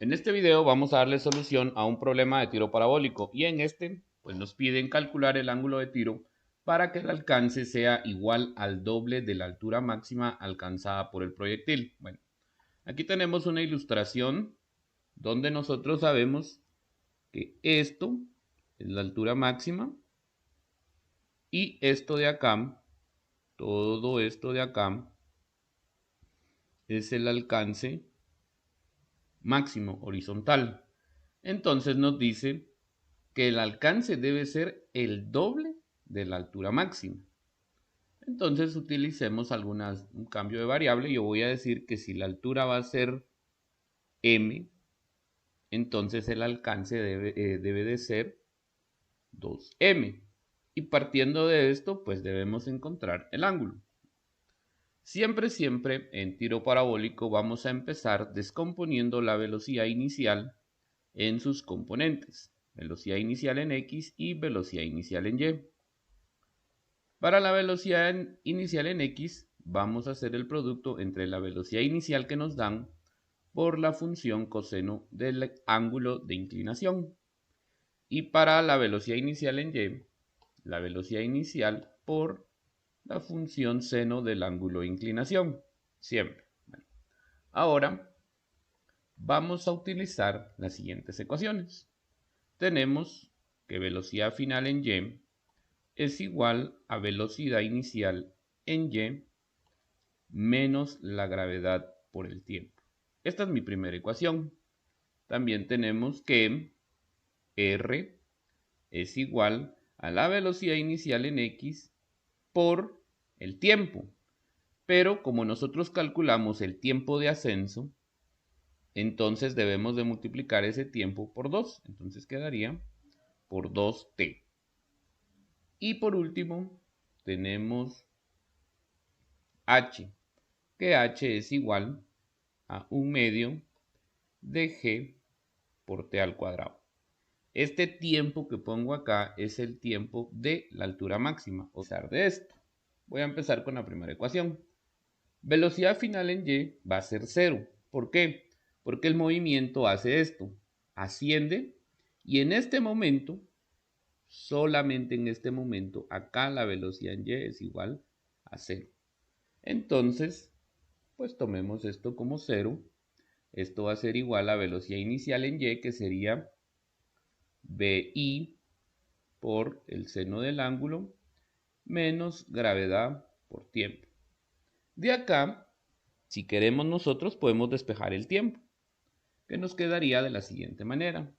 En este video vamos a darle solución a un problema de tiro parabólico y en este pues nos piden calcular el ángulo de tiro para que el alcance sea igual al doble de la altura máxima alcanzada por el proyectil. Bueno, aquí tenemos una ilustración donde nosotros sabemos que esto es la altura máxima y esto de acá, todo esto de acá es el alcance máximo horizontal. Entonces nos dice que el alcance debe ser el doble de la altura máxima. Entonces utilicemos un cambio de variable. Yo voy a decir que si la altura va a ser m, entonces el alcance debe de ser 2m. Y partiendo de esto, pues debemos encontrar el ángulo. Siempre en tiro parabólico vamos a empezar descomponiendo la velocidad inicial en sus componentes. Velocidad inicial en x y velocidad inicial en y. Para la velocidad inicial en x vamos a hacer el producto entre la velocidad inicial que nos dan por la función coseno del ángulo de inclinación. Y para la velocidad inicial en y, la velocidad inicial por la función seno del ángulo de inclinación. Siempre. Bueno, ahora vamos a utilizar las siguientes ecuaciones. Tenemos que velocidad final en y es igual a velocidad inicial en y menos la gravedad por el tiempo. Esta es mi primera ecuación. También tenemos que r es igual a la velocidad inicial en x por el tiempo. Pero como nosotros calculamos el tiempo de ascenso, entonces debemos de multiplicar ese tiempo por 2. Entonces quedaría por 2t. Y por último, tenemos h, que h es igual a 1/2 de g por t al cuadrado. Este tiempo que pongo acá es el tiempo de la altura máxima, o sea, de esto. Voy a empezar con la primera ecuación. Velocidad final en y va a ser 0. ¿Por qué? Porque el movimiento hace esto, asciende y en este momento, solamente en este momento, acá la velocidad en y es igual a 0. Entonces, pues tomemos esto como 0. Esto va a ser igual a velocidad inicial en y, que sería BI por el seno del ángulo menos gravedad por tiempo. De acá, si queremos nosotros, podemos despejar el tiempo, que nos quedaría de la siguiente manera.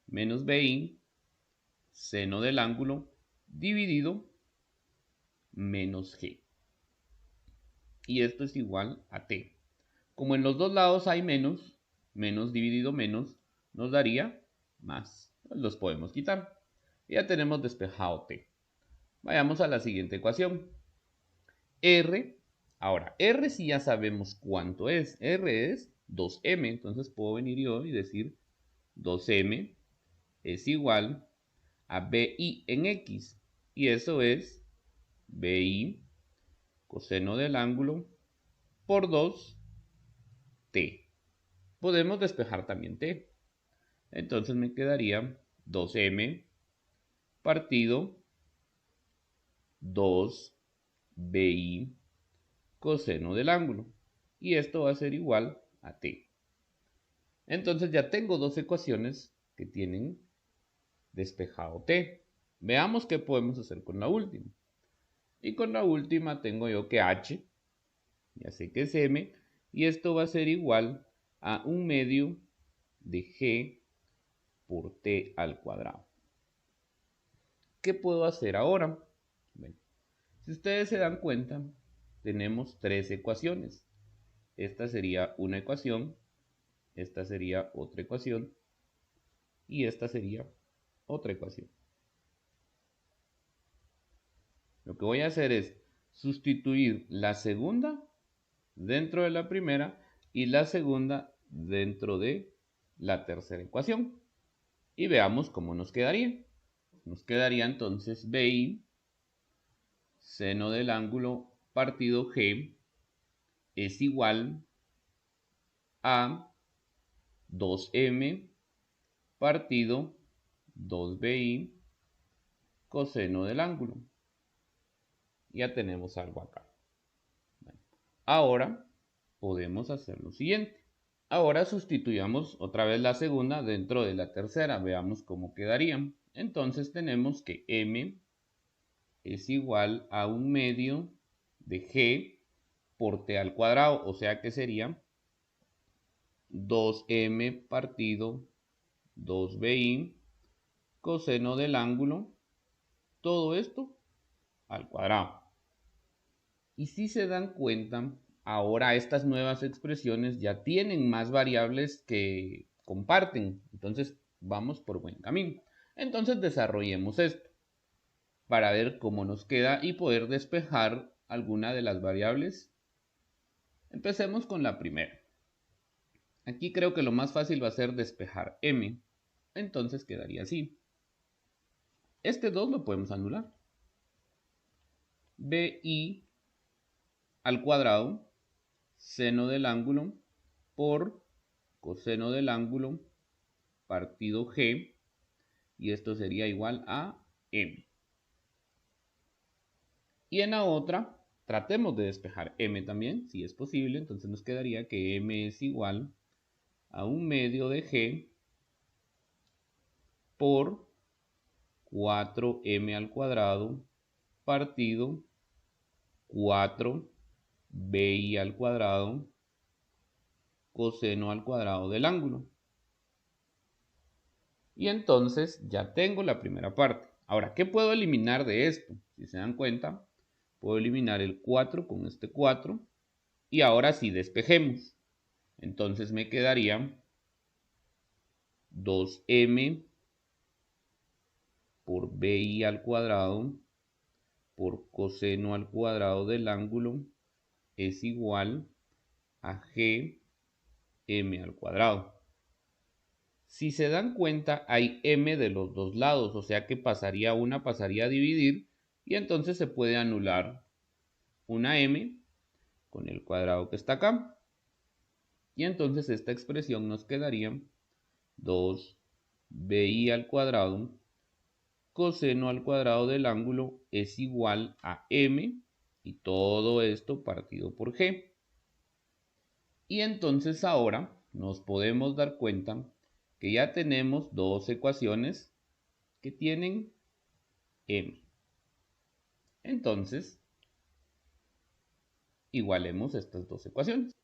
Menos BI, seno del ángulo, dividido menos G. Y esto es igual a T. Como en los dos lados hay menos, menos dividido menos, nos daría más. Los podemos quitar. Ya tenemos despejado T. Vayamos a la siguiente ecuación. R, ahora, R sí ya sabemos cuánto es. R es 2m, entonces puedo venir yo y decir 2m es igual a BI en X. Y eso es BI coseno del ángulo por 2t. Podemos despejar también t. Entonces me quedaría 2m partido 2BI coseno del ángulo. Y esto va a ser igual a t. Entonces ya tengo dos ecuaciones que tienen despejado t. Veamos qué podemos hacer con la última. Y con la última tengo yo que h, ya sé que es m, y esto va a ser igual a 1/2 de g por t al cuadrado. ¿Qué puedo hacer ahora? Bueno, si ustedes se dan cuenta, tenemos tres ecuaciones. Esta sería una ecuación, esta sería otra ecuación y esta sería otra ecuación. Lo que voy a hacer es sustituir la segunda dentro de la primera y la segunda dentro de la tercera ecuación. Y veamos cómo nos quedaría. Nos quedaría entonces BI, seno del ángulo partido G, es igual a 2m partido 2bi coseno del ángulo. Ya tenemos algo acá. Bueno, ahora podemos hacer lo siguiente. Ahora sustituyamos otra vez la segunda dentro de la tercera. Veamos cómo quedarían. Entonces tenemos que m es igual a 1/2 de g por t al cuadrado. O sea que sería 2m partido 2bi coseno del ángulo. Todo esto al cuadrado. Y si se dan cuenta, ahora estas nuevas expresiones ya tienen más variables que comparten. Entonces vamos por buen camino. Entonces desarrollemos esto para ver cómo nos queda y poder despejar alguna de las variables. Empecemos con la primera. Aquí creo que lo más fácil va a ser despejar m. Entonces quedaría así. Este 2 lo podemos anular. bi al cuadrado seno del ángulo por coseno del ángulo partido g, y esto sería igual a m. Y en la otra tratemos de despejar m también, si es posible. Entonces nos quedaría que m es igual a 1/2 de g por 4m al cuadrado partido 4bi al cuadrado coseno al cuadrado del ángulo. Y entonces ya tengo la primera parte. Ahora, ¿qué puedo eliminar de esto? Si se dan cuenta, puedo eliminar el 4 con este 4. Y ahora sí despejemos. Entonces me quedaría 2m por bi al cuadrado por coseno al cuadrado del ángulo es igual a gm al cuadrado. Si se dan cuenta, hay m de los dos lados, o sea que pasaría a dividir, y entonces se puede anular una m con el cuadrado que está acá. Y entonces esta expresión nos quedaría 2bi al cuadrado coseno al cuadrado del ángulo es igual a m, y todo esto partido por g. Y entonces ahora nos podemos dar cuenta que ya tenemos dos ecuaciones que tienen m. Entonces, igualemos estas dos ecuaciones.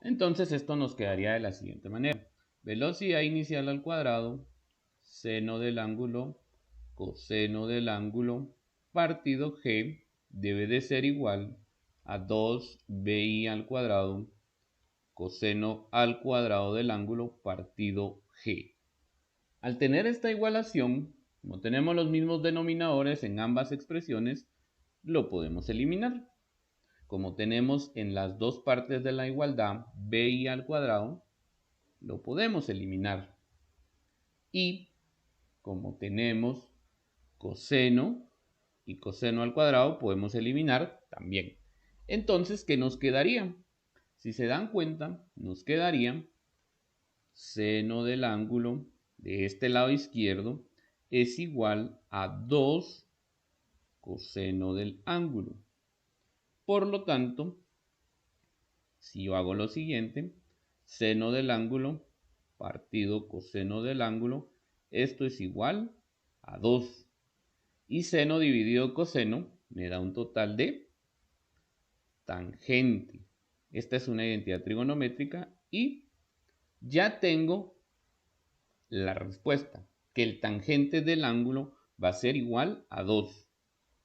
Entonces esto nos quedaría de la siguiente manera. Velocidad inicial al cuadrado, seno del ángulo, coseno del ángulo, partido g debe de ser igual a 2bi al cuadrado, coseno al cuadrado del ángulo, partido g. Al tener esta igualación, como tenemos los mismos denominadores en ambas expresiones, lo podemos eliminar. Como tenemos en las dos partes de la igualdad bi al cuadrado, lo podemos eliminar. Y como tenemos coseno y coseno al cuadrado, podemos eliminar también. Entonces, ¿qué nos quedaría? Si se dan cuenta, nos quedaría seno del ángulo de este lado izquierdo es igual a 2 coseno del ángulo. Por lo tanto, si yo hago lo siguiente, seno del ángulo partido coseno del ángulo, esto es igual a 2. Y seno dividido coseno me da un total de tangente. Esta es una identidad trigonométrica y ya tengo la respuesta, que el tangente del ángulo va a ser igual a 2.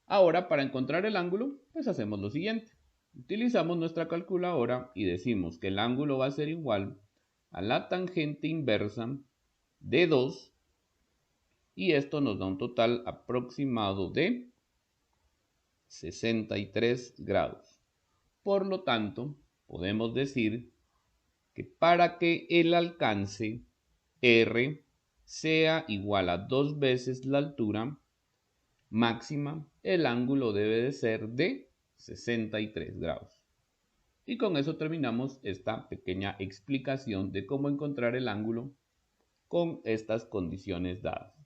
Ahora, para encontrar el ángulo, pues hacemos lo siguiente. Utilizamos nuestra calculadora y decimos que el ángulo va a ser igual a la tangente inversa de 2, y esto nos da un total aproximado de 63 grados. Por lo tanto, podemos decir que para que el alcance R sea igual a 2 veces la altura máxima, el ángulo debe de ser de 63 grados. Y con eso terminamos esta pequeña explicación de cómo encontrar el ángulo con estas condiciones dadas.